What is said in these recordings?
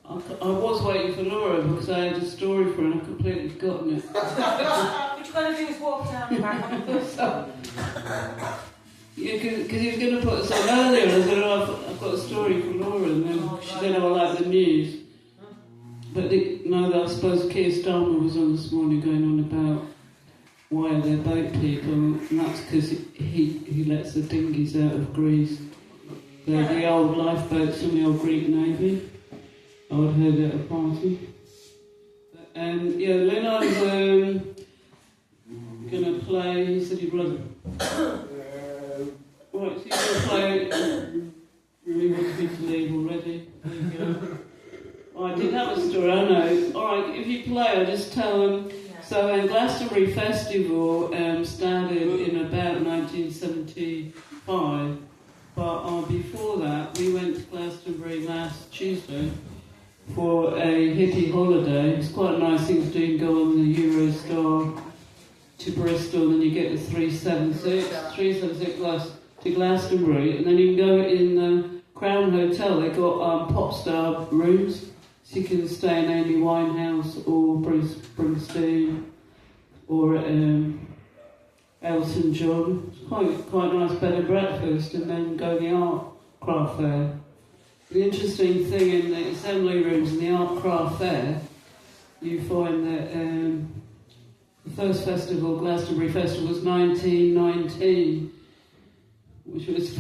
I was waiting for Laura because I had a story for her and I've completely forgotten it. What you got to do is walk down the back on the bus. Yeah, because he was going to put us on earlier, and I said, oh, I've got a story for Laura, and then she said, oh, I like the news. But no, I suppose Keir Starmer was on this morning going on about why they're boat people, and that's because he lets the dinghies out of Greece. They're the old lifeboats from the old Greek Navy. I would have heard at a party. And yeah, Leonard's going to play, he said he'd rather... Right, so you're going to play... Really wants me to leave already. There you go. Oh, I did have a story, I know. Alright, if you play, I'll just tell them. So Glastonbury Festival started in about 1975. But before that, we went to Glastonbury last Tuesday for a hippie holiday. It's quite a nice thing to do. You can go on the Eurostar to Bristol and you get the 376 to Glastonbury, and then you can go in the Crown Hotel. They've got pop star rooms, so you can stay in Amy Winehouse or Bruce Springsteen or Elton John. It's quite a nice bed and breakfast, and then go to the art craft fair. The interesting thing in the assembly rooms in the art craft fair, you find that the first festival, Glastonbury Festival, was 1919, which was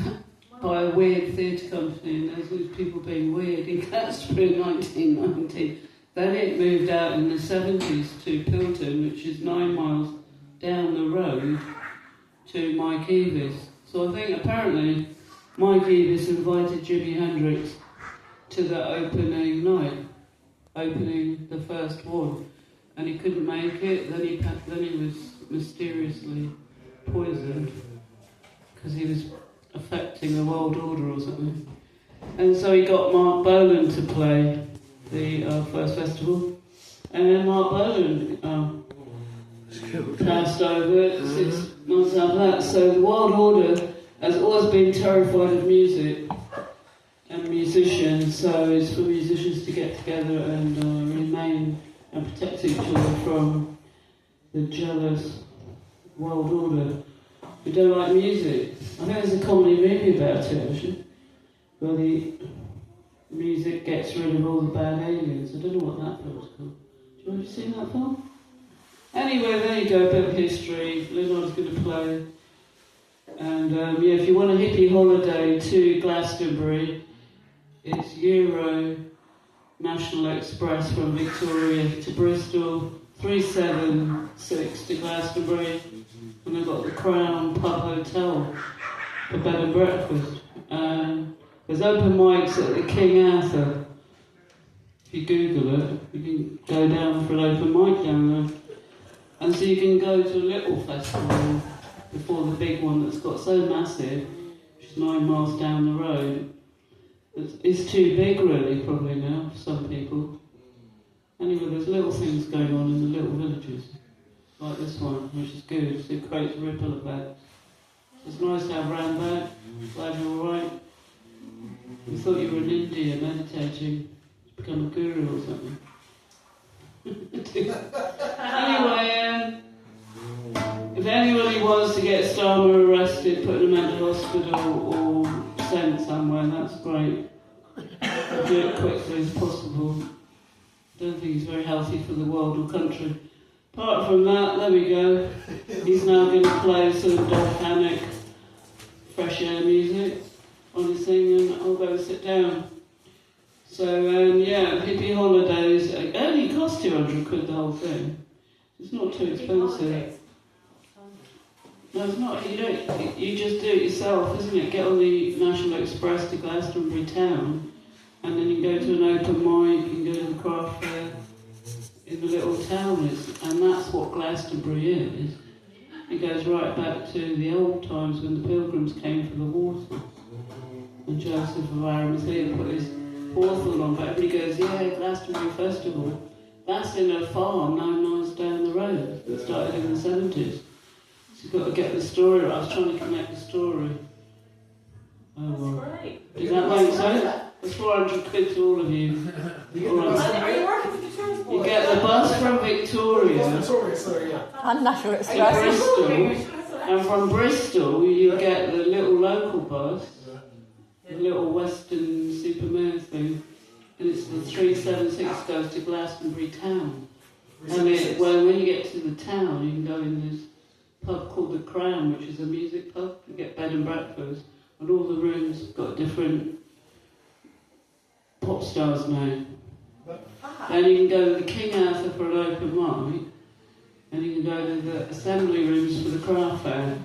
by a weird theatre company, and there was people being weird in Glastonbury in 1919. Then it moved out in the 70s to Pilton, which is 9 miles down the road to Mike Eavis. So I think apparently Mike Eavis invited Jimi Hendrix to the opening night, opening the first one, and he couldn't make it. Then he was mysteriously poisoned because he was affecting the world order or something. And so he got Mark Bolan to play the first festival, and then Mark Bolan passed over 6 months after that. So the world order has always been terrified of music and musicians, so it's for musicians to get together and remain and protect each other from the jealous world order who don't like music. I think there's a comedy movie about it, actually, where the music gets rid of all the bad aliens. I don't know what that film's called. Do you want to see that film? Anyway, there you go, a bit of history. Leonard's going to play. And yeah, if you want a hippie holiday to Glastonbury, it's Euro National Express from Victoria to Bristol, 376 to Glastonbury, and they've got the Crown Pub Hotel for bed and breakfast. There's open mics at the King Arthur. If you Google it, you can go down for an open mic down there. And so you can go to a little festival before the big one that's got so massive, which is 9 miles down the road. It's too big really, probably now, for some people. Anyway, there's little things going on in the little villages, like this one, which is good, so it creates ripple effects. It's nice to have round back. Glad you're alright. We thought you were in India meditating to become a guru or something. Anyway, if anybody wants to get Starmer arrested, put in a mental hospital or sent somewhere, that's great. I'll do it quickly as possible. Don't think he's very healthy for the world or country. Apart from that, there we go. He's now going to play some volcanic fresh air music on his thing, and I'll go sit down. So yeah, hippie holidays. It only cost 200 quid the whole thing. It's not too expensive. No, it's not. You just do it yourself, isn't it? Get on the National Express to Glastonbury town, and then you go to an open mic, you can go to the craft fair in the little town, and that's what Glastonbury is. It goes right back to the old times when the pilgrims came for the water. And Joseph of Arimathea put his hawthorn on, but everybody goes, yeah, Glastonbury Festival. That's in a farm 9 miles down the road that started in the 70s. So you've got to get the story right. I was trying to connect the story. Oh, well. That's great. Does that make sense? It's 400 quid to all of you. All right. Are you working for the transport? You get the bus from Victoria Victoria, sorry, yeah. And National to Express. Bristol, and from Bristol you get the little local bus, the little Western Supermare thing, and it's the 376 goes to Glastonbury town. And when you get to the town, you can go in this pub called the Crown, which is a music pub. You get bed and breakfast, and all the rooms got different pop stars now. Then you can go to the King Arthur for an open mic, and you can go to the assembly rooms for the craft fair.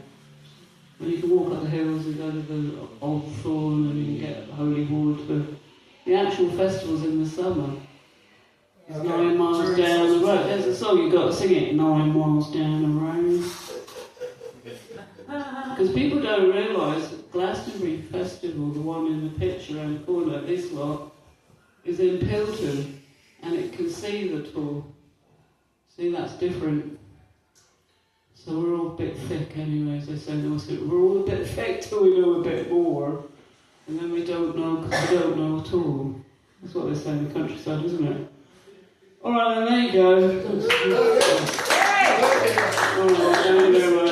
And you can walk up the hills and go to the Old Thorn, and you can get Holy Water. The actual festival's in the summer. It's 9 miles down the road. There's a song you've got to sing it, 9 miles down the road. Because people don't realise that Glastonbury Festival, the one in the picture around the corner, this lot, is in Pilton, and it can see the tour. See, that's different. So we're all a bit thick anyway, as they say. We're all a bit thick till we know a bit more, and then we don't know because we don't know at all. That's what they say in the countryside, isn't it? Alright, then there you go. Alright, thank you very much.